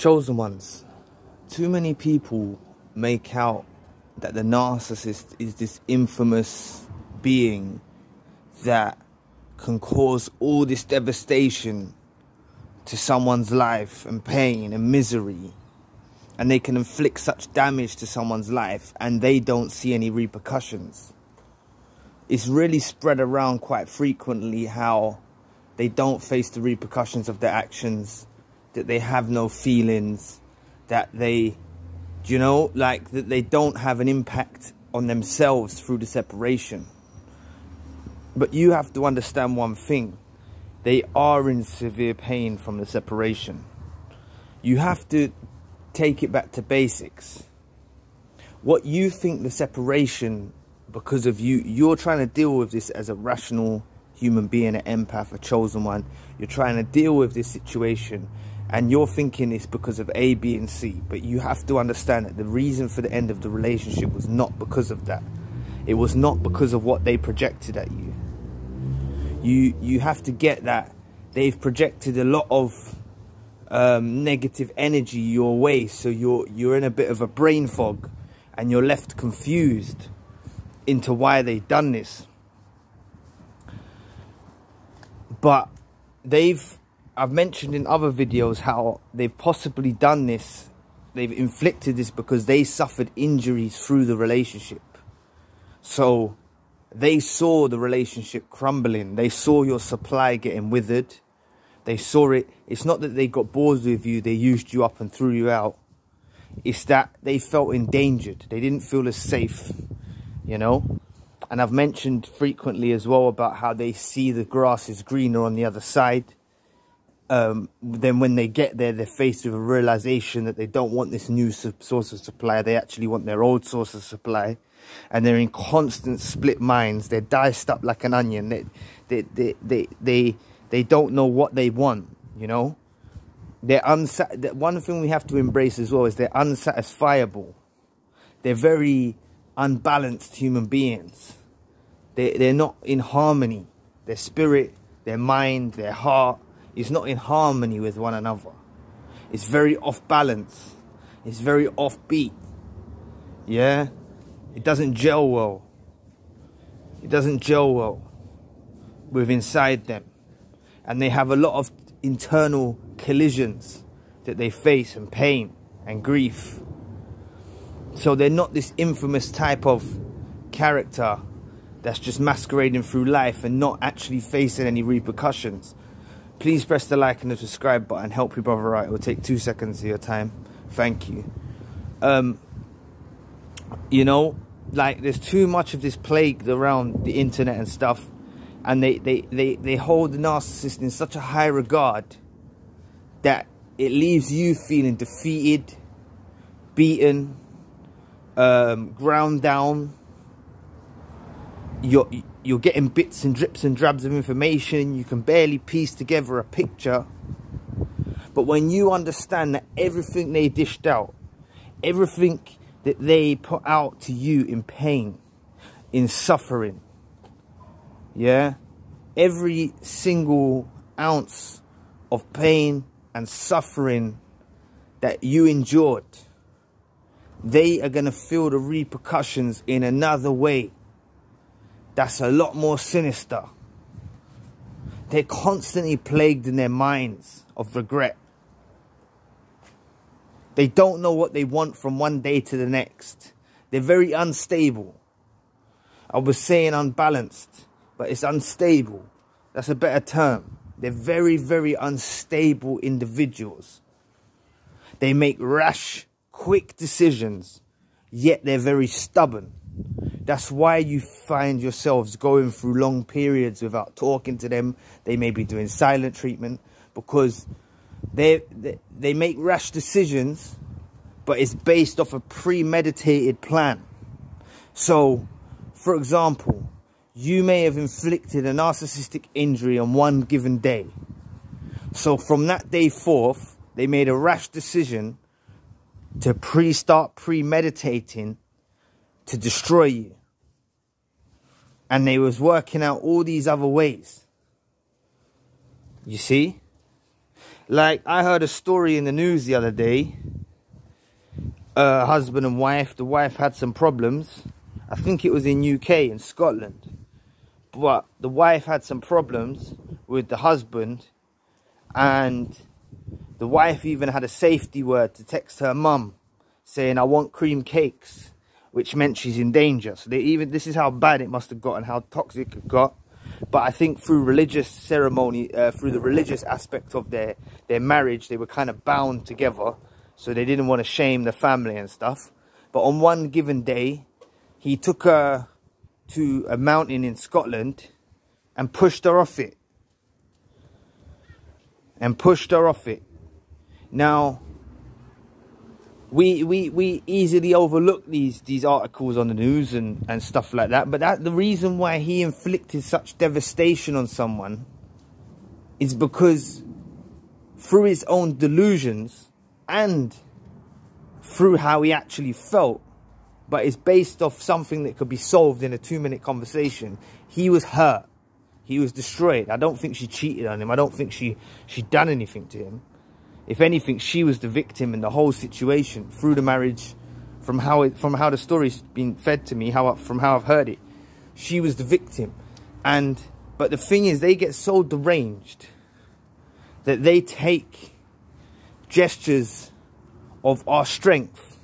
Chosen ones, too many people make out that the narcissist is this infamous being that can cause all this devastation to someone's life and pain and misery, and they can inflict such damage to someone's life and they don't see any repercussions. It's really spread around quite frequently how they don't face the repercussions of their actions, that they have no feelings, that they, you know, like that they don't have an impact on themselves through the separation. But you have to understand one thing: they are in severe pain from the separation. You have to take it back to basics. What you think the separation, because of you're trying to deal with this as a rational human being, an empath, a chosen one. You're trying to deal with this situation and you're thinking it's because of A, B and C. But you have to understand that the reason for the end of the relationship was not because of that. It was not because of what they projected at you. You have to get that they've projected a lot of negative energy your way, so you're in a bit of a brain fog and you're left confused into why they've done this. But I've mentioned in other videos how they've possibly done this, they've inflicted this because they suffered injuries through the relationship. So they saw the relationship crumbling. They saw your supply getting withered. They saw it. It's not that they got bored with you, they used you up and threw you out. It's that they felt endangered. They didn't feel as safe, you know. And I've mentioned frequently as well about how they see the grass is greener on the other side. Then when they get there, they're faced with a realization that they don't want this new source of supply. They actually want their old source of supply. And they're in constant split minds. They're diced up like an onion. They don't know what they want, you know. One thing we have to embrace as well is they're unsatisfiable. They're very unbalanced human beings. They're not in harmony. Their spirit, their mind, their heart is not in harmony with one another. It's very off balance. It's very offbeat. Yeah? It doesn't gel well. It doesn't gel well with inside them. And they have a lot of internal collisions that they face, and pain and grief. So they're not this infamous type of character that's just masquerading through life and not actually facing any repercussions. Please press the like and the subscribe button. Help your brother out. It will take 2 seconds of your time. Thank you. You know, like there's too much of this plague around the internet and stuff. And they hold the narcissist in such a high regard that it leaves you feeling defeated, beaten, ground down. You're getting bits and drips and drabs of information. You can barely piece together a picture. But when you understand that everything they dished out, everything that they put out to you in pain, in suffering, yeah, every single ounce of pain and suffering that you endured, they are going to feel the repercussions in another way that's a lot more sinister. They're constantly plagued in their minds of regret. They don't know what they want from one day to the next. They're very unstable. I was saying unbalanced, but it's unstable. That's a better term. They're very, very unstable individuals. They make rash, quick decisions, yet they're very stubborn. That's why you find yourselves going through long periods without talking to them. They may be doing silent treatment because they make rash decisions, but it's based off a premeditated plan. So, for example, you may have inflicted a narcissistic injury on one given day. So from that day forth, they made a rash decision to start premeditating to destroy you. And they was working out all these other ways. You see? Like, I heard a story in the news the other day. Husband and wife. The wife had some problems. I think it was in UK, in Scotland. But the wife had some problems with the husband. And the wife even had a safety word to text her mum, saying, I want cream cakes, which meant she's in danger. So this is how bad it must have got and how toxic it got. But I think through religious ceremony, through the religious aspect of their marriage, they were kind of bound together. So they didn't want to shame the family and stuff. But on one given day, he took her to a mountain in Scotland and pushed her off it. Now, we easily overlook these articles on the news and stuff like that. But the reason why he inflicted such devastation on someone is because through his own delusions and through how he actually felt, but it's based off something that could be solved in a 2-minute conversation, he was hurt. He was destroyed. I don't think she cheated on him. I don't think she done anything to him. If anything, she was the victim in the whole situation through the marriage, from how the story's been fed to me, from how I've heard it. She was the victim. But the thing is, they get so deranged that they take gestures of our strength,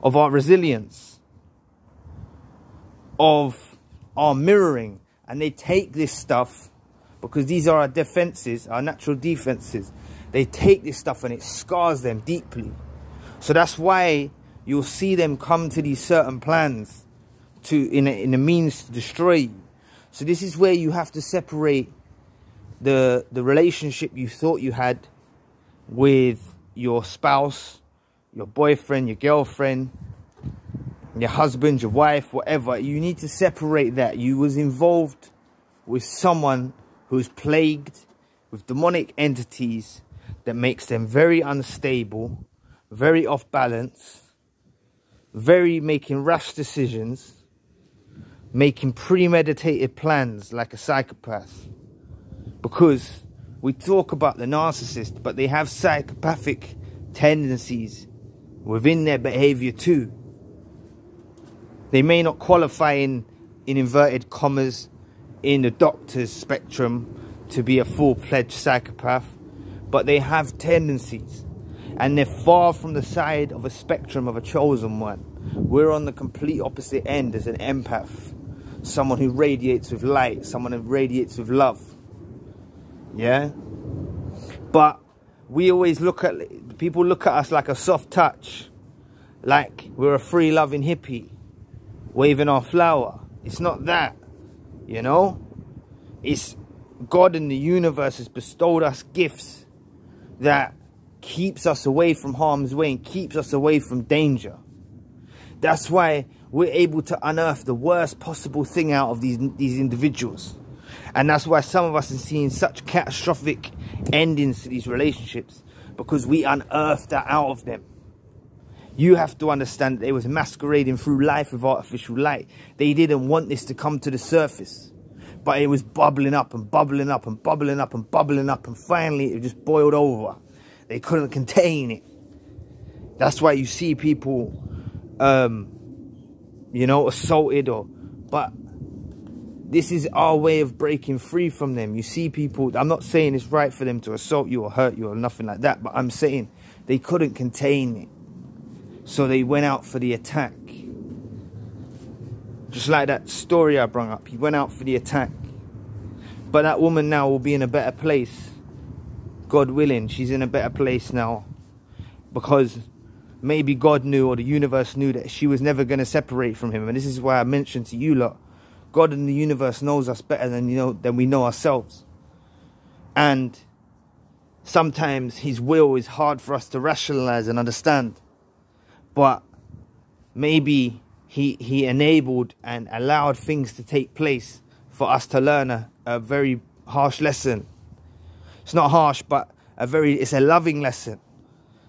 of our resilience, of our mirroring, and they take this stuff, because these are our defenses, our natural defenses. They take this stuff and it scars them deeply. So that's why you'll see them come to these certain plans in a means to destroy you. So this is where you have to separate the relationship you thought you had with your spouse, your boyfriend, your girlfriend, your husband, your wife, whatever. You need to separate that. You was involved with someone who's plagued with demonic entities that makes them very unstable, very off balance, very making rash decisions, making premeditated plans like a psychopath. Because we talk about the narcissist, but they have psychopathic tendencies within their behavior too. They may not qualify in inverted commas in the doctor's spectrum to be a full-fledged psychopath, but they have tendencies, and they're far from the side of a spectrum of a chosen one. We're on the complete opposite end as an empath, someone who radiates with light, someone who radiates with love. Yeah, but we always people look at us like a soft touch, like we're a free loving hippie waving our flower. It's not that, you know. It's God and the universe has bestowed us gifts that keeps us away from harm's way and keeps us away from danger. That's why we're able to unearth the worst possible thing out of these individuals. And that's why some of us are seeing such catastrophic endings to these relationships, because we unearthed that out of them. You have to understand that they was masquerading through life with artificial light. They didn't want this to come to the surface, but it was bubbling up and bubbling up and bubbling up and bubbling up, and finally it just boiled over. They couldn't contain it. That's why you see people, you know, assaulted, but this is our way of breaking free from them. You see people, I'm not saying it's right for them to assault you or hurt you or nothing like that, but I'm saying they couldn't contain it. So they went out for the attack. Just like that story I brought up. He went out for the attack. But that woman now will be in a better place. God willing, she's in a better place now. Because maybe God knew, or the universe knew, that she was never going to separate from him. And this is why I mentioned to you lot, God and the universe knows us better than we know ourselves. And sometimes his will is hard for us to rationalize and understand. But maybe he enabled and allowed things to take place for us to learn a very harsh lesson. It's not harsh, but it's a loving lesson.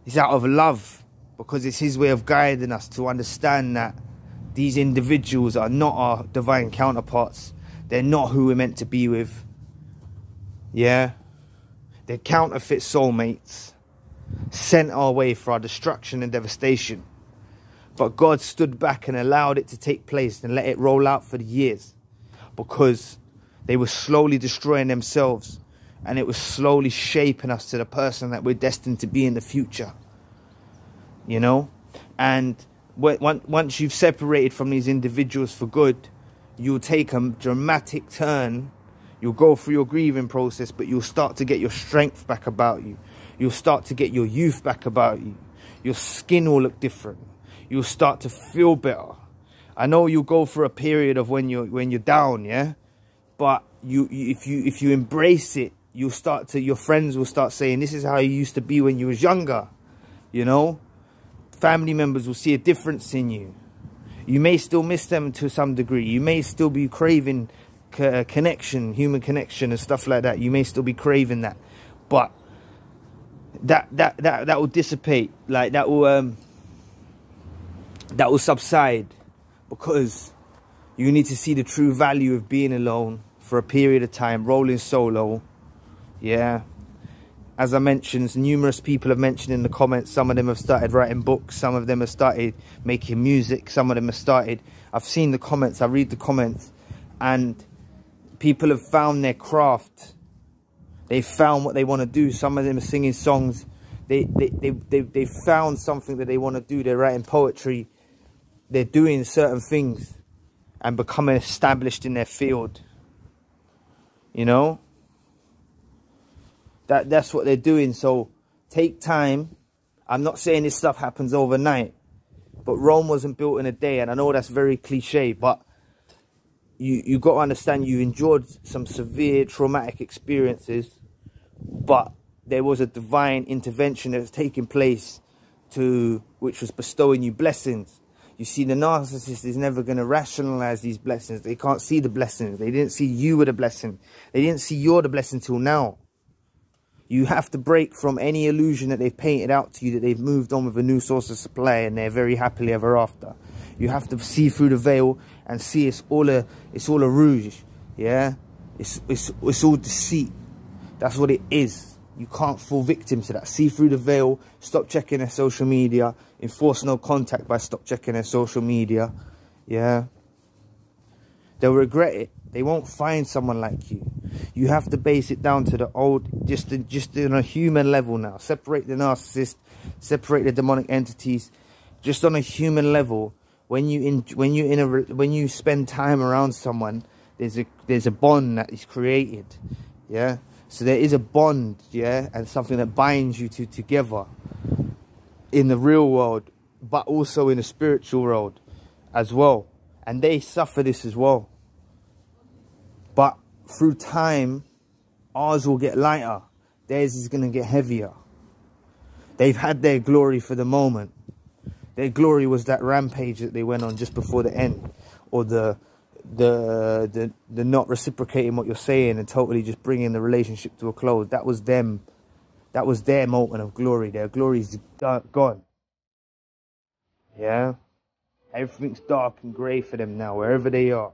It's out of love, because it's his way of guiding us to understand that these individuals are not our divine counterparts. They're not who we're meant to be with. Yeah. They're counterfeit soulmates sent our way for our destruction and devastation. But God stood back and allowed it to take place and let it roll out for the years, because they were slowly destroying themselves, and it was slowly shaping us to the person that we're destined to be in the future. You know? And once you've separated from these individuals for good, you'll take a dramatic turn. You'll go through your grieving process, but you'll start to get your strength back about you. You'll start to get your youth back about you. Your skin will look different. You'll start to feel better. I know you'll go through a period of when you're down, yeah? But if you embrace it, your friends will start saying, this is how you used to be when you was younger. You know? Family members will see a difference in you. You may still miss them to some degree. You may still be craving connection, human connection and stuff like that. You may still be craving that. But that will dissipate. Like that will subside, because you need to see the true value of being alone for a period of time, rolling solo. Yeah. As I mentioned, numerous people have mentioned in the comments, some of them have started writing books, some of them have started making music, some of them have started, I've seen the comments, I read the comments, and people have found their craft. They've found what they want to do. Some of them are singing songs. They found something that they want to do. They're writing poetry. They're doing certain things and becoming established in their field. You know? That's what they're doing. So take time. I'm not saying this stuff happens overnight, but Rome wasn't built in a day. And I know that's very cliche, but you got to understand, you endured some severe traumatic experiences, but there was a divine intervention that was taking place which was bestowing you blessings. You see, the narcissist is never going to rationalize these blessings. They can't see the blessings. They didn't see you with a blessing. They didn't see you're the blessing till now. You have to break from any illusion that they've painted out to you, that they've moved on with a new source of supply and they're very happily ever after. You have to see through the veil and see it's all a ruse. Yeah, it's all deceit. That's what it is. You can't fall victim to that. See through the veil. Stop checking their social media. Enforce no contact by stop checking their social media. Yeah. They'll regret it. They won't find someone like you. You have to base it down to the old, just on a human level now. Separate the narcissist, separate the demonic entities. Just on a human level, when you spend time around someone, there's a bond that is created. Yeah. So there is a bond, yeah, and something that binds you two together in the real world, but also in the spiritual world as well. And they suffer this as well. But through time, ours will get lighter. Theirs is going to get heavier. They've had their glory for the moment. Their glory was that rampage that they went on just before the end, or the not reciprocating what you're saying and totally just bringing the relationship to a close. That was them. That was their moment of glory. Their glory's gone. Yeah. Everything's dark and grey for them now, wherever they are,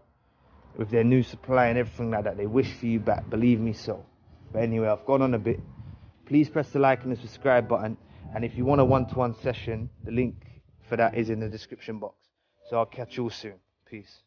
with their new supply and everything like that. They wish for you back, believe me so. But anyway, I've gone on a bit. Please press the like and the subscribe button. And if you want a one-to-one session, the link for that is in the description box. So I'll catch you all soon. Peace.